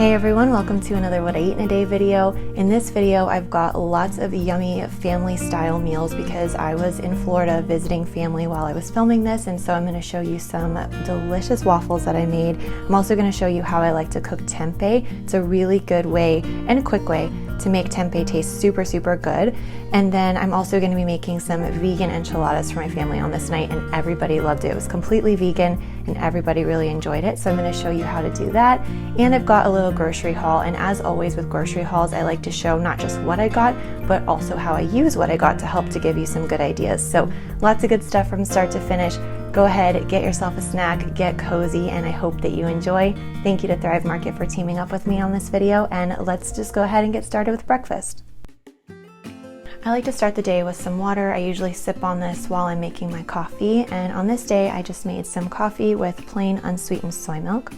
Hey everyone, welcome to another What I Eat in a Day video. In this video, I've got lots of yummy family style meals because I was in Florida visiting family while I was filming this, and so I'm going to show you some delicious waffles that I made. I'm also going to show you how I like to cook tempeh. It's a really good way and a quick way to make tempeh taste super good. And then I'm also going to be making some vegan enchiladas for my family on this night, and everybody loved it. It was completely vegan and everybody really enjoyed it, so I'm going to show you how to do that. And I've got a little grocery haul, and as always with grocery hauls, I like to show not just what I got, but also how I use what I got to help to give you some good ideas. So lots of good stuff from start to finish. Go ahead, get yourself a snack, get cozy, and I hope that you enjoy. Thank you to Thrive Market for teaming up with me on this video, and let's just go ahead and get started with breakfast. I like to start the day with some water. I usually sip on this while I'm making my coffee, and on this day I just made some coffee with plain unsweetened soy milk.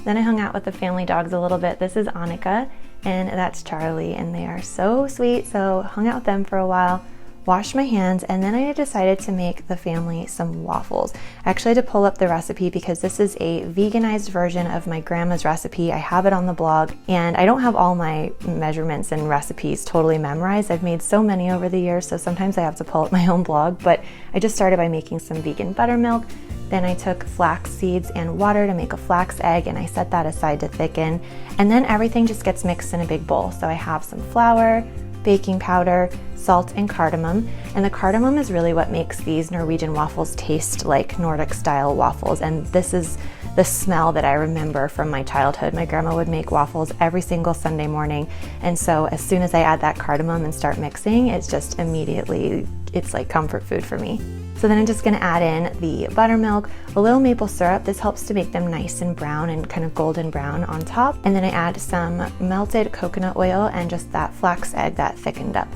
Then I hung out with the family dogs a little bit. This is Annika and that's Charlie, and they are so sweet, so hung out with them for a while, washed my hands, and then I decided to make the family some waffles. I actually had to pull up the recipe because this is a veganized version of my grandma's recipe. I have it on the blog, and I don't have all my measurements and recipes totally memorized. I've made so many over the years, so sometimes I have to pull up my own blog, but I just started by making some vegan buttermilk. Then I took flax seeds and water to make a flax egg, and I set that aside to thicken. And then everything just gets mixed in a big bowl. So I have some flour, baking powder, salt, and cardamom. And the cardamom is really what makes these Norwegian waffles taste like Nordic style waffles. And this is the smell that I remember from my childhood. My grandma would make waffles every single Sunday morning. And so as soon as I add that cardamom and start mixing, it's just immediately, it's like comfort food for me. So then I'm just gonna add in the buttermilk, a little maple syrup. This helps to make them nice and brown and kind of golden brown on top. And then I add some melted coconut oil and just that flax egg that thickened up.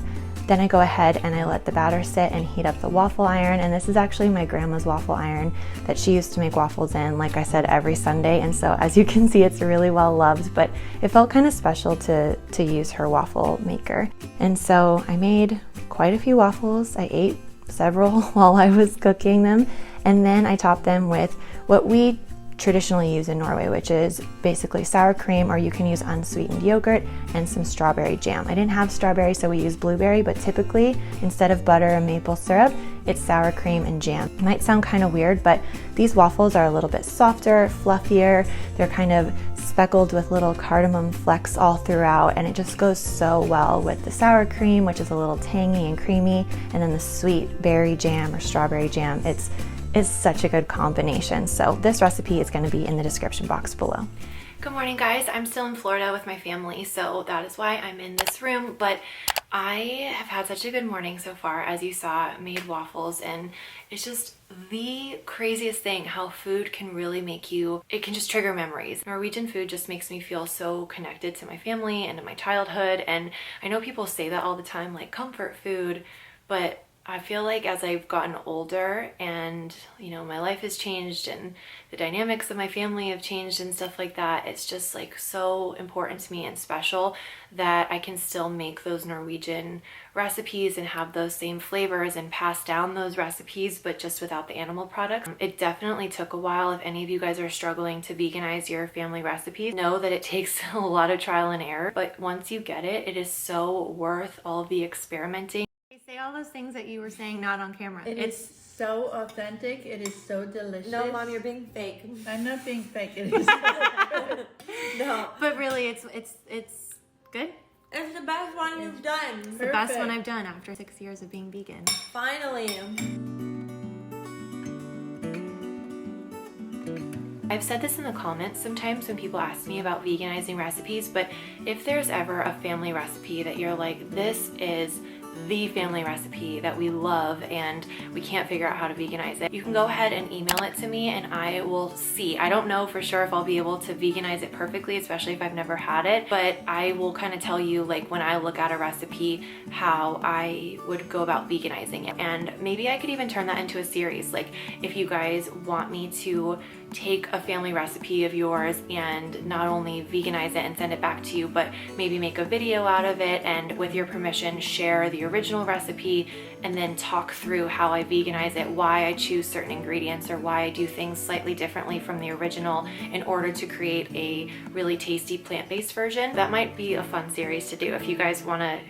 Then I go ahead and I let the batter sit and heat up the waffle iron. And this is actually my grandma's waffle iron that she used to make waffles in, like I said, every Sunday. And so as you can see, it's really well loved, but it felt kind of special to use her waffle maker. And so I made quite a few waffles. I ate several while I was cooking them, and then I topped them with what we traditionally use in Norway, which is basically sour cream, or you can use unsweetened yogurt and some strawberry jam. I didn't have strawberry, so we use blueberry, but typically instead of butter and maple syrup, it's sour cream and jam. It might sound kind of weird, but these waffles are a little bit softer, fluffier. They're kind of speckled with little cardamom flecks all throughout, and it just goes so well with the sour cream, which is a little tangy and creamy, and then the sweet berry jam or strawberry jam. It's such a good combination. So this recipe is going to be in the description box below. Good morning, guys. I'm still in Florida with my family, so that is why I'm in this room, but I have had such a good morning so far. As you saw, I made waffles, and it's just the craziest thing how food can really make you, it can just trigger memories. Norwegian food just makes me feel so connected to my family and to my childhood, and I know people say that all the time, like comfort food, but I feel like as I've gotten older and, you know, my life has changed and the dynamics of my family have changed and stuff like that, it's just like so important to me and special that I can still make those Norwegian recipes and have those same flavors and pass down those recipes, but just without the animal products. It definitely took a while. If any of you guys are struggling to veganize your family recipes, know that it takes a lot of trial and error, but once you get it, it is so worth all of the experimenting. Say all those things that you were saying not on camera. It's so authentic. It is so delicious. No, Mom, you're being fake. I'm not being fake. It is so good. No, but really, it's good. It's the best one you've done. It's the best one I've done after 6 years of being vegan. Finally. I've said this in the comments sometimes when people ask me about veganizing recipes, but if there's ever a family recipe that you're like, this is the family recipe that we love and we can't figure out how to veganize it, you can go ahead and email it to me and I will see. I don't know for sure if I'll be able to veganize it perfectly, especially if I've never had it, but I will kind of tell you, like, when I look at a recipe, how I would go about veganizing it. And maybe I could even turn that into a series. Like, if you guys want me to take a family recipe of yours and not only veganize it and send it back to you, but maybe make a video out of it and with your permission share the original recipe and then talk through how I veganize it, why I choose certain ingredients or why I do things slightly differently from the original in order to create a really tasty plant-based version. That might be a fun series to do. If you guys wanna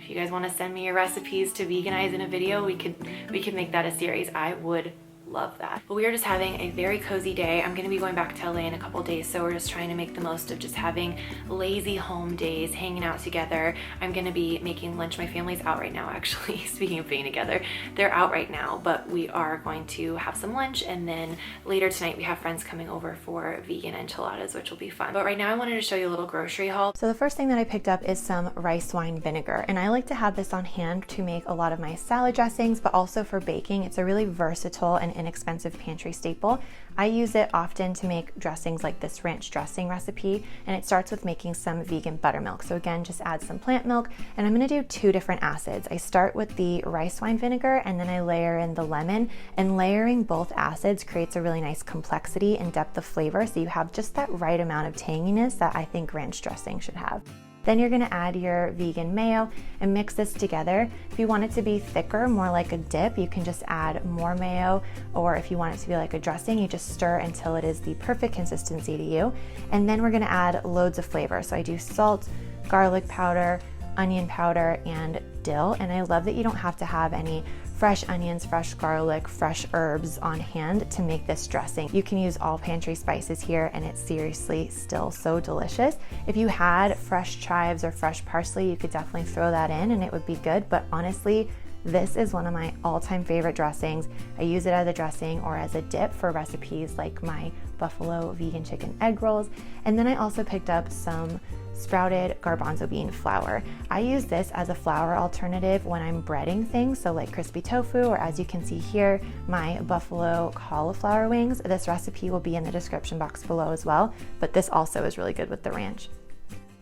send me your recipes to veganize in a video, we could make that a series. I would love that. But we are just having a very cozy day. I'm gonna be going back to LA in a couple days, so we're just trying to make the most of just having lazy home days, hanging out together. I'm gonna be making lunch. My family's out right now, actually. Speaking of being together, they're out right now, but we are going to have some lunch, and then later tonight we have friends coming over for vegan enchiladas, which will be fun. But right now I wanted to show you a little grocery haul. So the first thing that I picked up is some rice wine vinegar, and I like to have this on hand to make a lot of my salad dressings, but also for baking. It's a really versatile and inexpensive pantry staple. I use it often to make dressings like this ranch dressing recipe, and it starts with making some vegan buttermilk. So again, just add some plant milk, and I'm gonna do 2 different acids. I start with the rice wine vinegar, and then I layer in the lemon, and layering both acids creates a really nice complexity and depth of flavor, so you have just that right amount of tanginess that I think ranch dressing should have. Then you're gonna add your vegan mayo and mix this together. If you want it to be thicker, more like a dip, you can just add more mayo, or if you want it to be like a dressing, you just stir until it is the perfect consistency to you. And then we're gonna add loads of flavor. So I do salt, garlic powder, onion powder, and dill. And I love that you don't have to have any fresh onions, fresh garlic, fresh herbs on hand to make this dressing. You can use all pantry spices here, and it's seriously still so delicious. If you had fresh chives or fresh parsley, you could definitely throw that in and it would be good, but honestly, this is one of my all-time favorite dressings. I use it as a dressing or as a dip for recipes like my buffalo vegan chicken egg rolls. And then I also picked up some sprouted garbanzo bean flour. I use this as a flour alternative when I'm breading things, so like crispy tofu, or as you can see here, my buffalo cauliflower wings. This recipe will be in the description box below as well, but this also is really good with the ranch.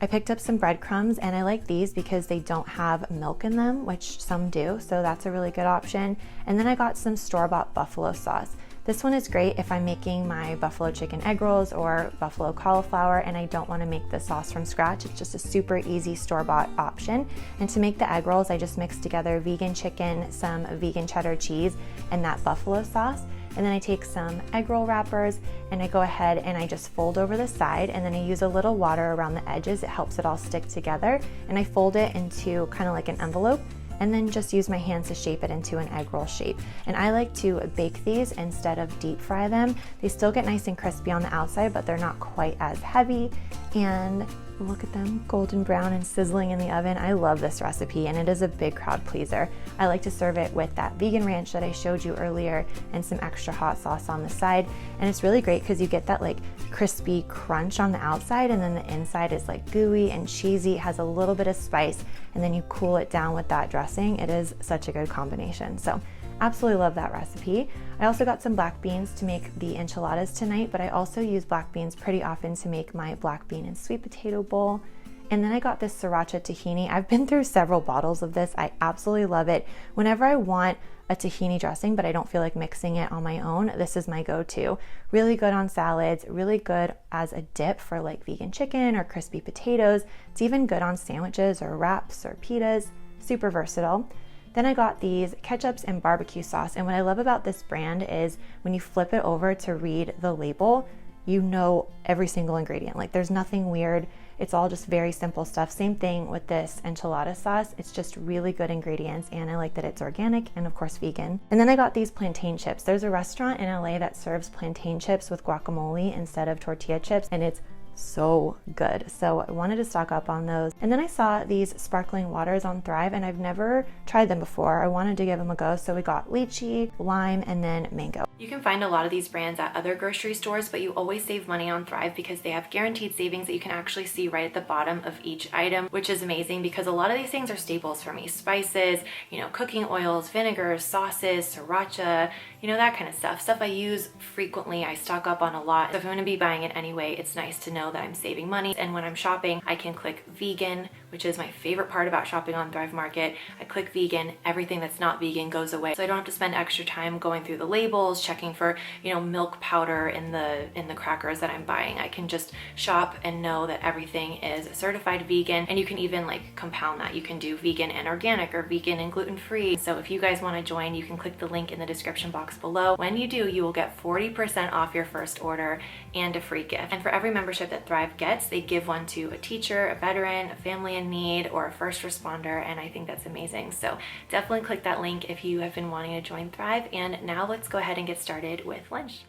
I picked up some breadcrumbs, and I like these because they don't have milk in them, which some do, so that's a really good option. And then I got some store-bought buffalo sauce. This one is great if I'm making my buffalo chicken egg rolls or buffalo cauliflower and I don't want to make the sauce from scratch. It's just a super easy store-bought option. And to make the egg rolls, I just mix together vegan chicken, some vegan cheddar cheese, and that buffalo sauce. And then I take some egg roll wrappers and I go ahead and I just fold over the side, and then I use a little water around the edges. It helps it all stick together. And I fold it into kind of like an envelope, and then just use my hands to shape it into an egg roll shape. And I like to bake these instead of deep fry them. They still get nice and crispy on the outside, but they're not quite as heavy. And look at them, golden brown and sizzling in the oven. I love this recipe, and it is a big crowd pleaser. I like to serve it with that vegan ranch that I showed you earlier and some extra hot sauce on the side. And it's really great because you get that like crispy crunch on the outside, and then the inside is like gooey and cheesy. It has a little bit of spice, and then you cool it down with that dressing. It is such a good combination. So absolutely love that recipe. I also got some black beans to make the enchiladas tonight, but I also use black beans pretty often to make my black bean and sweet potato bowl. And then I got this sriracha tahini. I've been through several bottles of this. I absolutely love it. Whenever I want a tahini dressing, but I don't feel like mixing it on my own, this is my go-to. Really good on salads, really good as a dip for like vegan chicken or crispy potatoes. It's even good on sandwiches or wraps or pitas. Super versatile. Then I got these ketchups and barbecue sauce, and what I love about this brand is when you flip it over to read the label, you know every single ingredient. Like there's nothing weird. It's all just very simple stuff. Same thing with this enchilada sauce. It's just really good ingredients, and I like that it's organic and of course vegan. And then I got these plantain chips. There's a restaurant in LA that serves plantain chips with guacamole instead of tortilla chips, and it's so good. So I wanted to stock up on those. And then I saw these sparkling waters on Thrive, and I've never tried them before. I wanted to give them a go, so we got lychee, lime, and then mango. You can find a lot of these brands at other grocery stores, but you always save money on Thrive because they have guaranteed savings that you can actually see right at the bottom of each item, which is amazing because a lot of these things are staples for me. Spices, cooking oils, vinegars, sauces, sriracha, that kind of stuff. Stuff I use frequently, I stock up on a lot. So if I'm gonna be buying it anyway, it's nice to know that I'm saving money. And when I'm shopping, I can click vegan which is my favorite part about shopping on Thrive Market. I click vegan, everything that's not vegan goes away. So I don't have to spend extra time going through the labels, checking for, you know, milk powder in the crackers that I'm buying. I can just shop and know that everything is certified vegan, and you can even like compound that. You can do vegan and organic or vegan and gluten-free. So if you guys want to join, you can click the link in the description box below. When you do, you will get 40% off your first order and a free gift. And for every membership that Thrive gets, they give one to a teacher, a veteran, a family in need, or a first responder, and I think that's amazing. So definitely click that link if you have been wanting to join Thrive. And now let's go ahead and get started with lunch.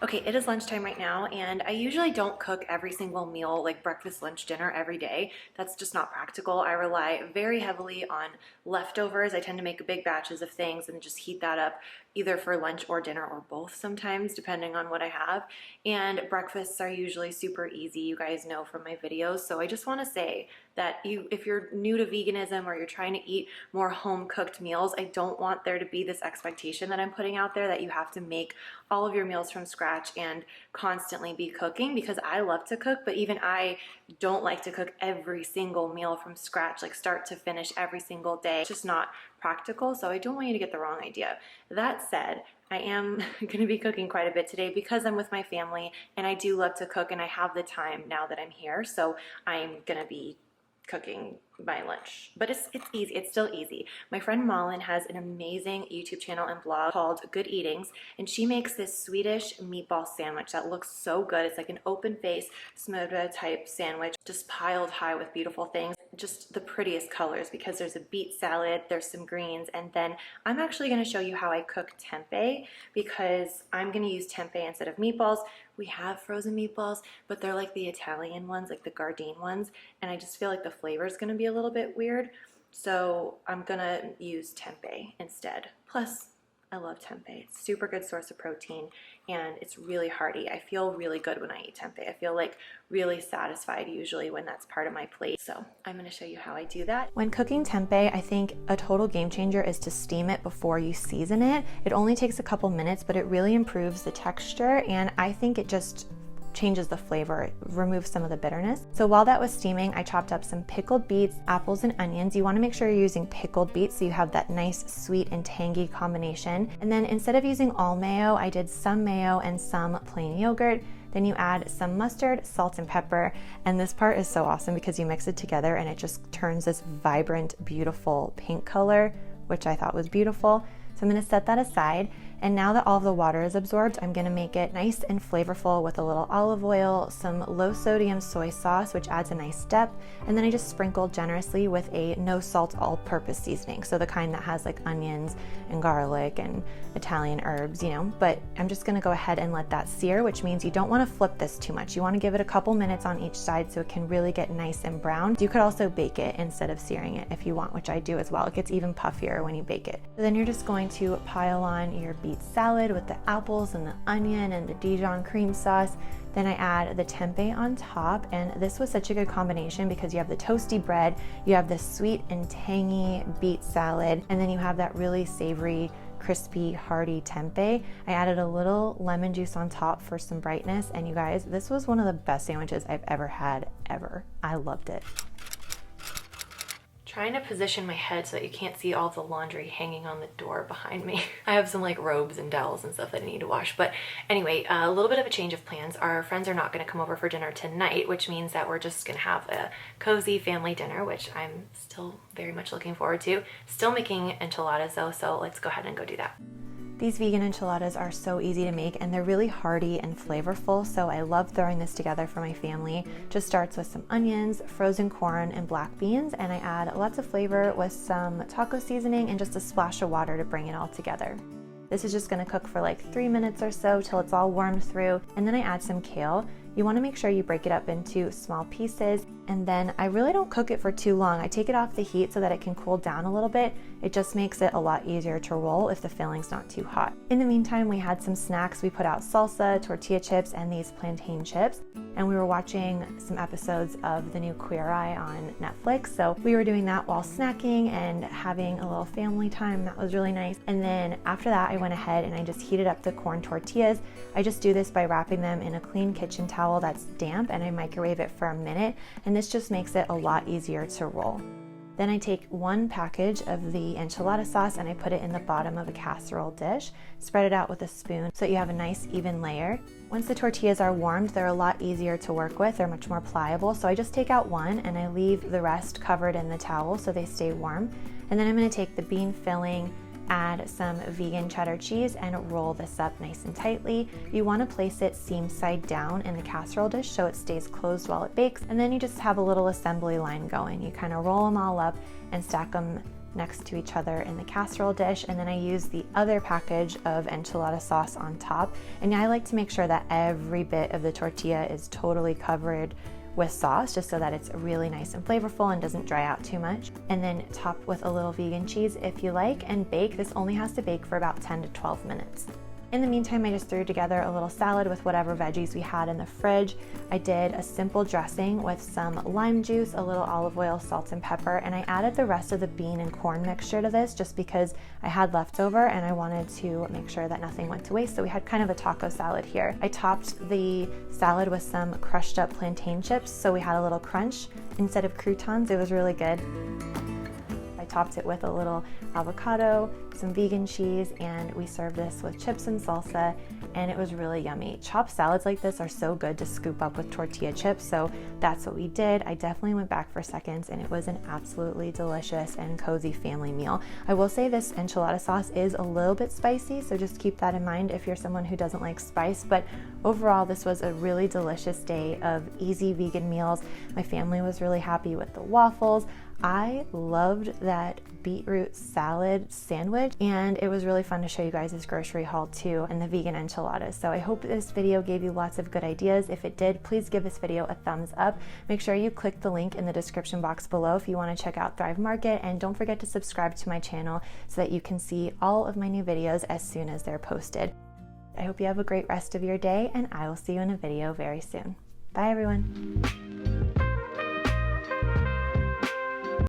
Okay, it is lunchtime right now, and I usually don't cook every single meal, like breakfast, lunch, dinner every day. That's just not practical. I rely very heavily on leftovers. I tend to make big batches of things and just heat that up either for lunch or dinner or both sometimes, depending on what I have. And breakfasts are usually super easy, you guys know from my videos. So I just want to say that if you're new to veganism or you're trying to eat more home-cooked meals, I don't want there to be this expectation that I'm putting out there that you have to make all of your meals from scratch and constantly be cooking, because I love to cook, but even I don't like to cook every single meal from scratch, like start to finish every single day. It's just not practical, so I don't want you to get the wrong idea. That said, I am going to be cooking quite a bit today because I'm with my family, and I do love to cook, and I have the time now that I'm here, so I'm going to be cooking my lunch. But it's easy. It's still easy. My friend Malin has an amazing YouTube channel and blog called Good Eatings, and she makes this Swedish meatball sandwich that looks so good. It's like an open face smoothie type sandwich, just piled high with beautiful things, just the prettiest colors, because there's a beet salad, there's some greens, and then I'm actually going to show you how I cook tempeh, because I'm going to use tempeh instead of meatballs. We have frozen meatballs, but they're like the Italian ones, like the Gardein ones, and I just feel like the flavor is going to be a little bit weird, so I'm going to use tempeh instead. Plus, I love tempeh. It's a super good source of protein, and it's really hearty. I feel really good when I eat tempeh. I feel like really satisfied usually when that's part of my plate. So I'm going to show you how I do that. When cooking tempeh, I think a total game changer is to steam it before you season it. It only takes a couple minutes, but it really improves the texture, and I think it just changes the flavor. It removes some of the bitterness. So while that was steaming, I chopped up some pickled beets, apples, and onions. You want to make sure you're using pickled beets so you have that nice sweet and tangy combination. And then instead of using all mayo, I did some mayo and some plain yogurt. Then you add some mustard, salt, and pepper. And this part is so awesome because you mix it together and it just turns this vibrant, beautiful pink color, which I thought was beautiful. So I'm going to set that aside. And now that all of the water is absorbed, I'm going to make it nice and flavorful with a little olive oil, some low sodium soy sauce, which adds a nice depth. And then I just sprinkled generously with a no salt all-purpose seasoning. So the kind that has like onions and garlic and Italian herbs, you know, but I'm just going to go ahead and let that sear, which means you don't want to flip this too much. You want to give it a couple minutes on each side so it can really get nice and brown. You could also bake it instead of searing it if you want, which I do as well. It gets even puffier when you bake it. So then you're just going to pile on your beet salad with the apples and the onion and the Dijon cream sauce. Then I add the tempeh on top, and this was such a good combination because you have the toasty bread, you have the sweet and tangy beet salad, and then you have that really savory, crispy, hearty tempeh. I added a little lemon juice on top for some brightness, and you guys, this was one of the best sandwiches I've ever had, ever. I loved it. Trying to position my head so that you can't see all the laundry hanging on the door behind me. I have some like robes and towels and stuff that I need to wash. But anyway, a little bit of a change of plans. Our friends are not going to come over for dinner tonight, which means that we're just going to have a cozy family dinner, which I'm still very much looking forward to. Still making enchiladas though, so let's go ahead and go do that. These vegan enchiladas are so easy to make, and they're really hearty and flavorful, so I love throwing this together for my family. Just starts with some onions, frozen corn, and black beans, and I add lots of flavor with some taco seasoning and just a splash of water to bring it all together. This is just going to cook for like 3 minutes or so till it's all warmed through, and then I add some kale. You want to make sure you break it up into small pieces, and then I really don't cook it for too long. I take it off the heat so that it can cool down a little bit. It just makes it a lot easier to roll if the filling's not too hot. In the meantime, we had some snacks. We put out salsa, tortilla chips, and these plantain chips, and we were watching some episodes of the new Queer Eye on Netflix. So we were doing that while snacking and having a little family time. That was really nice. And then after that, I went ahead and I just heated up the corn tortillas. I just do this by wrapping them in a clean kitchen towel that's damp, and I microwave it for a minute, and this just makes it a lot easier to roll. Then I take one package of the enchilada sauce and I put it in the bottom of a casserole dish, spread it out with a spoon so that you have a nice even layer. Once the tortillas are warmed, they're a lot easier to work with, they're much more pliable, so I just take out one and I leave the rest covered in the towel so they stay warm. And then I'm going to take the bean filling, add some vegan cheddar cheese, and roll this up nice and tightly. You want to place it seam side down in the casserole dish so it stays closed while it bakes, and then you just have a little assembly line going. You kind of roll them all up and stack them next to each other in the casserole dish, and then I use the other package of enchilada sauce on top. And I like to make sure that every bit of the tortilla is totally covered with sauce, just so that it's really nice and flavorful and doesn't dry out too much. And then top with a little vegan cheese if you like, and bake. This only has to bake for about 10 to 12 minutes. In the meantime, I just threw together a little salad with whatever veggies we had in the fridge. I did a simple dressing with some lime juice, a little olive oil, salt, and pepper, and I added the rest of the bean and corn mixture to this just because I had leftover and I wanted to make sure that nothing went to waste, so we had kind of a taco salad here. I topped the salad with some crushed up plantain chips, so we had a little crunch instead of croutons. It was really good. I topped it with a little avocado, some vegan cheese, and we served this with chips and salsa, and it was really yummy. Chopped salads like this are so good to scoop up with tortilla chips, so that's what we did. I definitely went back for seconds, and it was an absolutely delicious and cozy family meal. I will say this enchilada sauce is a little bit spicy, so just keep that in mind if you're someone who doesn't like spice, but overall this was a really delicious day of easy vegan meals. My family was really happy with the waffles. I loved that beetroot salad sandwich, and it was really fun to show you guys this grocery haul too, and the vegan enchiladas. So I hope this video gave you lots of good ideas. If it did, please give this video a thumbs up. Make sure you click the link in the description box below if you want to check out Thrive Market, and don't forget to subscribe to my channel so that you can see all of my new videos as soon as they're posted. I hope you have a great rest of your day, and I will see you in a video very soon. Bye everyone.